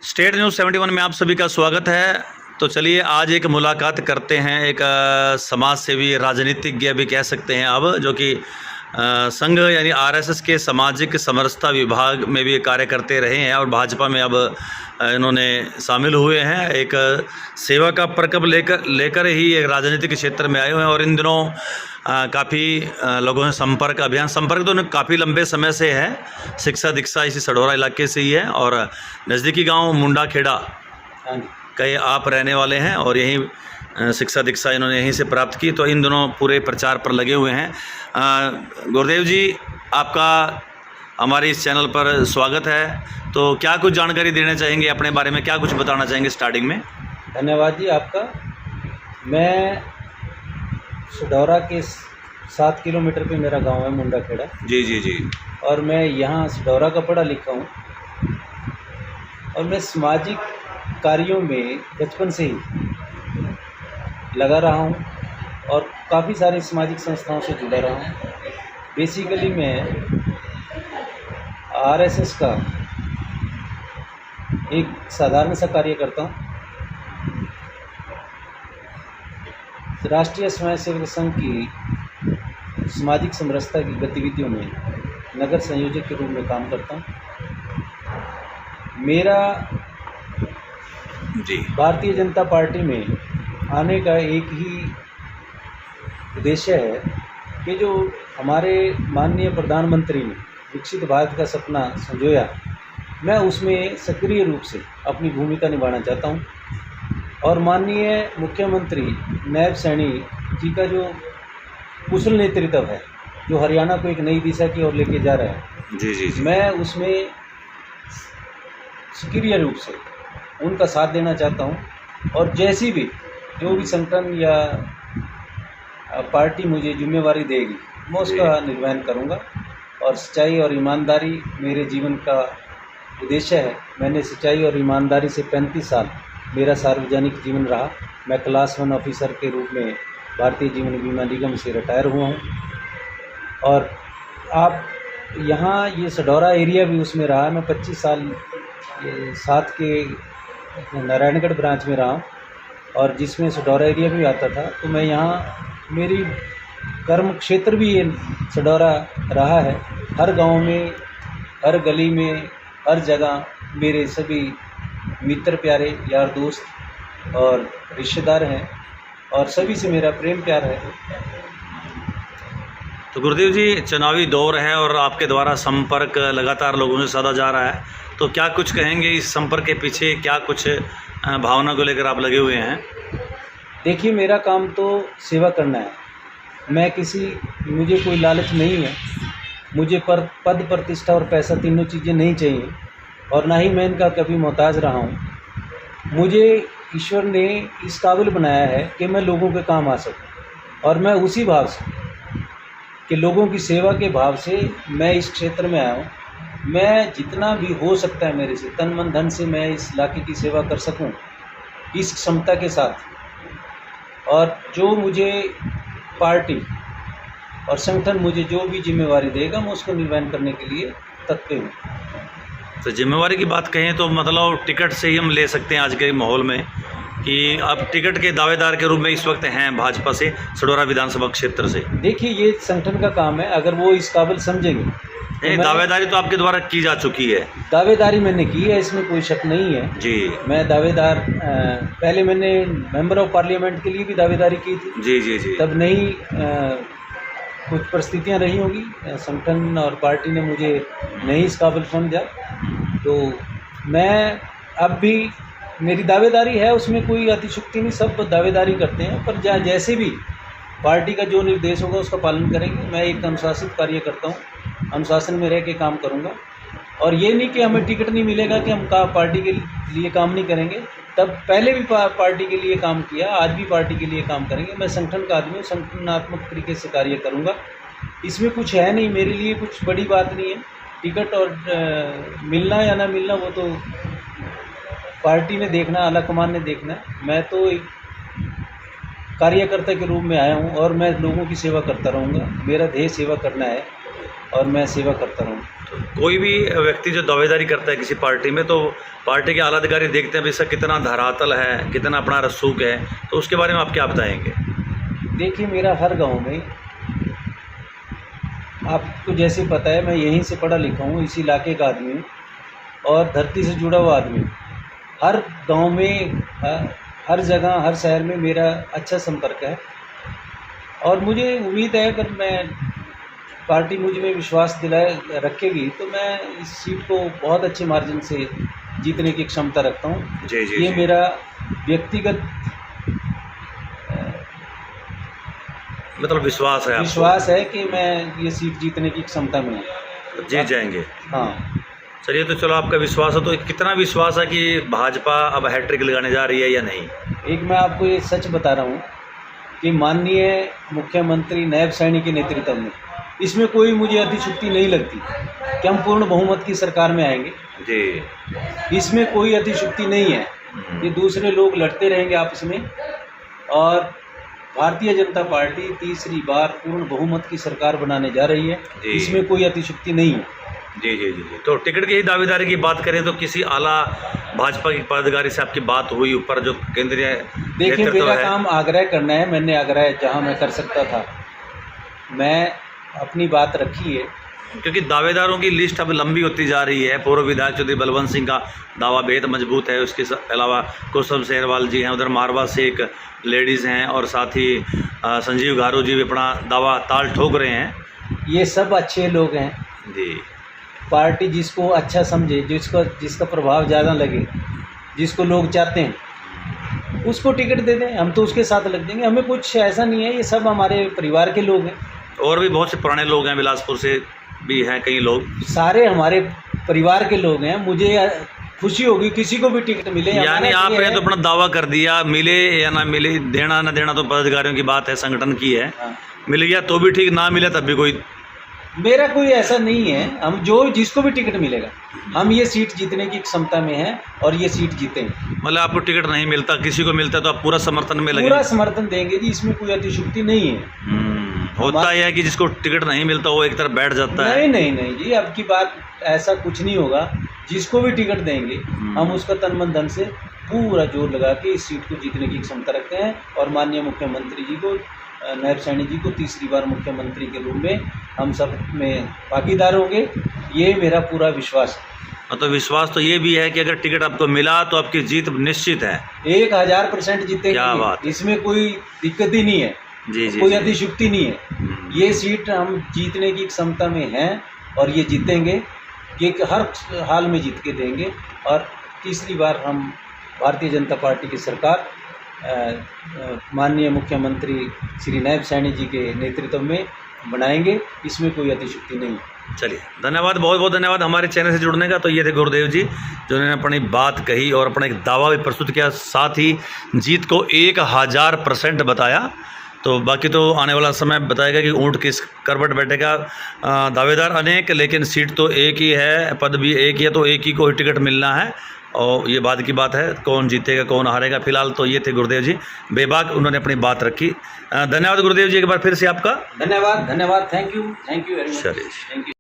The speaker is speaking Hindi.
स्टेट न्यूज़ 71 में आप सभी का स्वागत है। तो चलिए आज एक मुलाकात करते हैं एक समाज सेवी राजनीतिज्ञ भी कह सकते हैं अब, जो कि संघ यानी आरएसएस के सामाजिक समरसता विभाग में भी कार्य करते रहे हैं और भाजपा में अब इन्होंने शामिल हुए हैं। एक सेवा का प्रकल्प लेकर ही एक राजनीतिक क्षेत्र में आए हुए हैं और इन दिनों काफ़ी लोगों से संपर्क तो काफ़ी लंबे समय से है। शिक्षा दीक्षा इसी सढौरा इलाके से ही है और नज़दीकी गांव मुंडा खेड़ा के आप रहने वाले हैं और यहीं शिक्षा दीक्षा इन्होंने यहीं से प्राप्त की। तो इन दिनों पूरे प्रचार पर लगे हुए हैं। गुरुदेव जी, आपका हमारे इस चैनल पर स्वागत है। तो क्या कुछ जानकारी देना चाहेंगे अपने बारे में, क्या कुछ बताना चाहेंगे स्टार्टिंग में? धन्यवाद जी आपका। मैं सढौरा के 7 किलोमीटर पे मेरा गांव है मुंडा खेड़ा। जी जी जी। और मैं यहाँ सढौरा का पढ़ा लिखा हूँ और मैं सामाजिक कार्यों में बचपन से ही लगा रहा हूँ और काफ़ी सारी सामाजिक संस्थाओं से जुड़ा रहा हूँ। बेसिकली मैं आरएसएस का एक साधारण सा कार्य करता हूँ। राष्ट्रीय स्वयंसेवक संघ की सामाजिक समरसता की गतिविधियों में नगर संयोजक के रूप में काम करता हूँ। मेरा जी भारतीय जनता पार्टी में आने का एक ही उद्देश्य है कि जो हमारे माननीय प्रधानमंत्री ने विकसित भारत का सपना संजोया, मैं उसमें सक्रिय रूप से अपनी भूमिका निभाना चाहता हूँ। और माननीय मुख्यमंत्री नायब सैनी जी का जो कुशल नेतृत्व है, जो हरियाणा को एक नई दिशा की ओर लेके जा रहा है, जी जी जी। मैं उसमें सक्रिय रूप से उनका साथ देना चाहता हूं। और जैसी भी जो भी संगठन या पार्टी मुझे जिम्मेवारी देगी, मैं उसका निर्वहन करूंगा। और सच्चाई और ईमानदारी मेरे जीवन का उद्देश्य है। मैंने सच्चाई और ईमानदारी से 35 साल मेरा सार्वजनिक जीवन रहा। मैं क्लास 1 ऑफिसर के रूप में भारतीय जीवन बीमा निगम से रिटायर हुआ हूँ। और आप यहाँ ये सढौरा एरिया भी उसमें रहा। मैं 25 साल 7 के नारायणगढ़ ब्रांच में रहा और जिसमें सढौरा एरिया भी आता था। तो मैं यहाँ, मेरी कर्म क्षेत्र भी ये सढौरा रहा है। हर गांव में, हर गली में, हर जगह मेरे सभी मित्र प्यारे, यार दोस्त और रिश्तेदार हैं और सभी से मेरा प्रेम प्यार है। तो गुरुदेव जी, चुनावी दौर है और आपके द्वारा संपर्क लगातार लोगों से साधा जा रहा है, तो क्या कुछ कहेंगे इस संपर्क के पीछे, क्या कुछ भावना को लेकर आप लगे हुए हैं? देखिए, मेरा काम तो सेवा करना है। मुझे कोई लालच नहीं है। मुझे पद प्रतिष्ठा और पैसा तीनों चीज़ें नहीं चाहिए और ना ही मैं इनका कभी मोहताज रहा हूँ। मुझे ईश्वर ने इस काबिल बनाया है कि मैं लोगों के काम आ सकूँ और मैं उसी भाव से, कि लोगों की सेवा के भाव से मैं इस क्षेत्र में आया हूँ। मैं जितना भी हो सकता है मेरे से, तन मन धन से मैं इस इलाके की सेवा कर सकूँ इस क्षमता के साथ। और जो मुझे पार्टी और संगठन मुझे जो भी जिम्मेवारी देगा, मैं उसको निर्वहन करने के लिए तत्पर हूँ। तो जिम्मेवारी की बात कहें तो मतलब टिकट से ही हम ले सकते हैं आज के माहौल में कि आप टिकट के दावेदार के रूप में इस वक्त हैं भाजपा से सढौरा विधानसभा क्षेत्र से। देखिए, ये संगठन का काम है। अगर वो इस काबिल समझेंगे तो दावेदारी तो आपके द्वारा की जा चुकी है। दावेदारी मैंने की है, इसमें कोई शक नहीं है जी। मैं दावेदार, पहले मैंने मेंबर ऑफ पार्लियामेंट के लिए भी दावेदारी की थी। जी जी जी। तब नहीं कुछ परिस्थितियां रही होगी, संगठन और पार्टी ने मुझे नहीं इस काबिल समझा। तो मैं अब भी, मेरी दावेदारी है, उसमें कोई अतिशुक्ति नहीं, सब दावेदारी करते हैं। पर जैसे भी पार्टी का जो निर्देश होगा उसका पालन करेंगे। मैं एक अनुशासित कार्य करता हूँ, अनुशासन में रह के काम करूँगा। और ये नहीं कि हमें टिकट नहीं मिलेगा कि हम पार्टी के लिए काम नहीं करेंगे। तब पहले भी पार्टी के लिए काम किया, आज भी पार्टी के लिए काम करेंगे। मैं संगठन का आदमी हूँ, संगठनात्मक तरीके से कार्य करूँगा। इसमें कुछ है नहीं, मेरे लिए कुछ बड़ी बात नहीं है। टिकट और मिलना या ना मिलना वो तो पार्टी ने देखना, आलाकमान ने देखना। मैं तो एक कार्यकर्ता के रूप में आया हूँ और मैं लोगों की सेवा करता रहूँगा। मेरा ध्येय सेवा करना है और मैं सेवा करता रहूँगा। कोई भी व्यक्ति जो दावेदारी करता है किसी पार्टी में, तो पार्टी के आला अधिकारी देखते हैं भाई इसका कितना धरातल है, कितना अपना रसूख है, तो उसके बारे में आप क्या बताएंगे? देखिए, मेरा हर गांव में, आपको जैसे पता है मैं यहीं से पढ़ा लिखा हूँ, इसी इलाके का आदमी हूँ और धरती से जुड़ा हुआ आदमी हूँ। हर गांव में, हर जगह, हर शहर में मेरा अच्छा संपर्क है और मुझे उम्मीद है अगर मैं पार्टी मुझ में विश्वास दिलाए रखेगी तो मैं इस सीट को बहुत अच्छे मार्जिन से जीतने की क्षमता रखता हूँ। जी जी ये जी। मेरा व्यक्तिगत मतलब विश्वास है आपको? विश्वास है कि मैं ये सीट जीतने की क्षमता में हूँ। जीत जाएंगे। हाँ, चलिए, तो चलो आपका विश्वास है, तो कितना विश्वास है कि भाजपा अब हैट्रिक लगाने जा रही है या नहीं? एक मैं आपको ये सच बता रहा हूँ कि माननीय मुख्यमंत्री नायब सैनी के नेतृत्व में इसमें कोई मुझे अतिशुक्ति नहीं लगती कि हम पूर्ण बहुमत की सरकार में आएंगे। जी। इसमें कोई अतिशुक्ति नहीं है। ये दूसरे लोग लड़ते रहेंगे आपस में और भारतीय जनता पार्टी तीसरी बार पूर्ण बहुमत की सरकार बनाने जा रही है। जी। इसमें कोई अतिशुक्ति नहीं है। जी जी जी जी। तो टिकट की ही दावेदारी की बात करें तो किसी आला भाजपा के पदाधिकारी से आपकी बात हुई ऊपर जो केंद्रीय देखिए, नेतृत्व मेरा है? काम आग्रह करना है। मैंने आग्रह जहाँ मैं कर सकता था मैं अपनी बात रखी है। क्योंकि दावेदारों की लिस्ट अब लंबी होती जा रही है। पूर्व विधायक चौधरी बलवंत सिंह का दावा बेहद मजबूत है, उसके अलावा कुसुम सेरवाल जी हैं, उधर मारवा से एक लेडीज़ हैं और साथ ही संजीव गारू जी भी अपना दावा ताल ठोक रहे हैं। ये सब अच्छे लोग हैं। जी। पार्टी जिसको अच्छा समझे, जिसका प्रभाव ज़्यादा लगे, जिसको लोग चाहते हैं उसको टिकट दे दें, हम तो उसके साथ लग देंगे। हमें कुछ ऐसा नहीं है, ये सब हमारे परिवार के लोग हैं। और भी बहुत से पुराने लोग हैं, बिलासपुर से भी हैं कई लोग। सारे हमारे परिवार के लोग हैं। मुझे खुशी होगी किसी को भी टिकट मिले। यानी हमारा ये आपने है- तो अपना दावा कर दिया, मिले या ना मिले, देना ना देना तो पदाधिकारियों की बात है, संगठन की है। हाँ। मिल गया तो भी ठीक, ना मिले तब भी कोई। मेरा कोई ऐसा नहीं है। हम जिसको भी टिकट मिलेगा, हम ये सीट जीतने की क्षमता में हैं और ये सीट जीतेंगे। मतलब आपको टिकट नहीं मिलता, किसी को मिलता है तो आप पूरा समर्थन में लगे? पूरा समर्थन देंगे जी, इसमें कोई अतिशुक्ति नहीं है। होता यह है कि जिसको टिकट नहीं मिलता वो एक तरफ बैठ जाता है। नहीं नहीं नहीं जी, अब की बात ऐसा कुछ नहीं होगा। जिसको भी टिकट देंगे हम उसका तन मन धन से पूरा जोर लगा के इस सीट को जीतने की क्षमता रखते हैं और माननीय मुख्यमंत्री जी को, नायब सैनी जी को तीसरी बार मुख्यमंत्री के रूप में हम सब में भागीदार होंगे। ये मेरा पूरा विश्वास है। तो विश्वास तो ये भी है कि अगर टिकट आपको मिला तो आपकी जीत निश्चित है। 1000% जीतेंगे। क्या बात है। इसमें कोई दिक्कत ही नहीं है। जी जी कोई जी। अतिशुक्ति नहीं है। ये सीट हम जीतने की क्षमता में हैं और ये जीतेंगे। ये हर हाल में जीत के देंगे और तीसरी बार हम भारतीय जनता पार्टी की सरकार माननीय मुख्यमंत्री श्री नायब सैनी जी के नेतृत्व में बनाएंगे। इसमें कोई अतिशुक्ति नहीं है। चलिए, धन्यवाद, बहुत बहुत धन्यवाद हमारे चैनल से जुड़ने का। तो ये थे गुरुदेव जी जिन्होंने अपनी बात कही और अपना एक दावा भी प्रस्तुत किया, साथ ही जीत को 1000% बताया। तो बाकी तो आने वाला समय बताएगा कि ऊँट किस करवट बैठेगा। दावेदार अनेक, लेकिन सीट तो एक ही है, पद भी एक ही है, तो एक ही को ही टिकट मिलना है और ये बाद की बात है, कौन जीतेगा कौन हारेगा। फिलहाल तो ये थे गुरुदेव जी, बेबाक उन्होंने अपनी बात रखी। धन्यवाद गुरुदेव जी एक बार फिर से आपका। धन्यवाद। Thank you very much. चलिए। Thank you.